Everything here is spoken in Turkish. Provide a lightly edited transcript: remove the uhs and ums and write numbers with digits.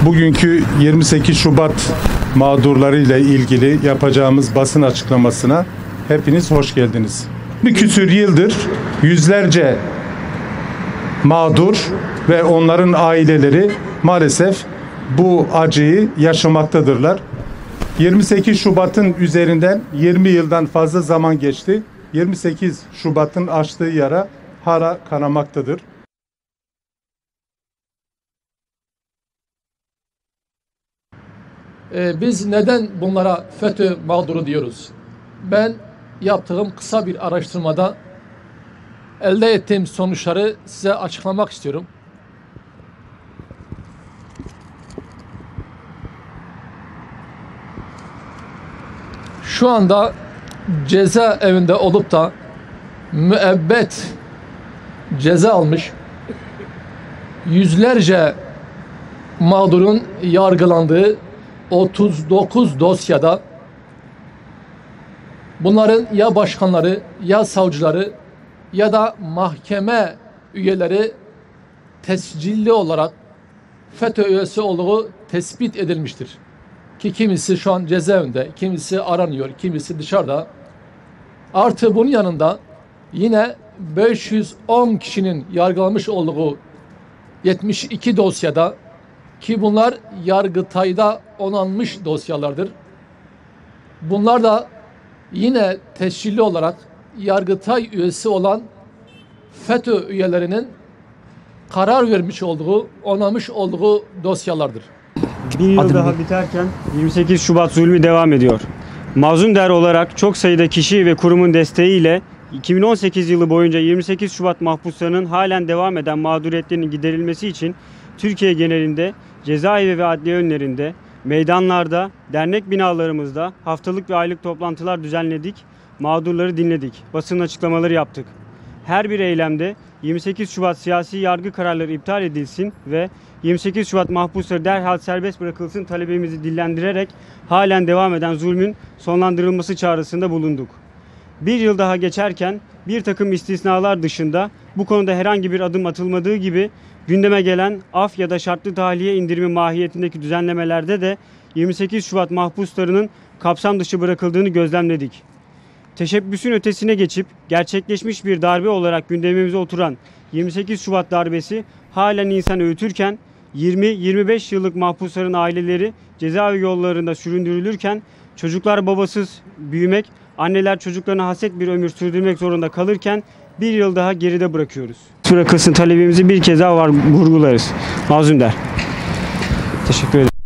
Bugünkü 28 Şubat mağdurlarıyla ilgili yapacağımız basın açıklamasına hepiniz hoş geldiniz. Bir küsür yıldır yüzlerce mağdur ve onların aileleri maalesef bu acıyı yaşamaktadırlar. 28 Şubat'ın üzerinden 20 yıldan fazla zaman geçti. 28 Şubat'ın açtığı yara hala kanamaktadır. Biz neden bunlara FETÖ mağduru diyoruz? Ben yaptığım kısa bir araştırmada elde ettiğim sonuçları size açıklamak istiyorum. Şu anda cezaevinde olup da müebbet ceza almış yüzlerce mağdurun yargılandığı 39 dosyada bunların ya başkanları ya savcıları ya da mahkeme üyeleri tescilli olarak FETÖ üyesi olduğu tespit edilmiştir. Ki kimisi şu an cezaevinde, kimisi aranıyor, kimisi dışarıda. Artı bunun yanında yine 510 kişinin yargılanmış olduğu 72 dosyada, ki bunlar Yargıtay'da onanmış dosyalardır. Bunlar da yine tescilli olarak Yargıtay üyesi olan FETÖ üyelerinin karar vermiş olduğu, onamış olduğu dosyalardır. Bir yıl daha biterken 28 Şubat zulmü devam ediyor. Mazlum der olarak çok sayıda kişi ve kurumun desteğiyle 2018 yılı boyunca 28 Şubat mahpuslarının halen devam eden mağduriyetlerinin giderilmesi için Türkiye genelinde cezaevi ve adliye önlerinde, meydanlarda, dernek binalarımızda haftalık ve aylık toplantılar düzenledik, mağdurları dinledik, basın açıklamaları yaptık. Her bir eylemde 28 Şubat siyasi yargı kararları iptal edilsin ve 28 Şubat mahpusları derhal serbest bırakılsın talebimizi dillendirerek halen devam eden zulmün sonlandırılması çağrısında bulunduk. Bir yıl daha geçerken bir takım istisnalar dışında bu konuda herhangi bir adım atılmadığı gibi gündeme gelen af ya da şartlı tahliye indirimi mahiyetindeki düzenlemelerde de 28 Şubat mahpuslarının kapsam dışı bırakıldığını gözlemledik. Teşebbüsün ötesine geçip gerçekleşmiş bir darbe olarak gündemimize oturan 28 Şubat darbesi halen insan öğütürken 20-25 yıllık mahpusların aileleri cezaevi yollarında süründürülürken çocuklar babasız büyümek, anneler çocuklarına hasret bir ömür sürdürmek zorunda kalırken bir yıl daha geride bırakıyoruz. Bırakılsın talebimizi bir kez daha vurgularız. Mazlum der. Teşekkür ederim.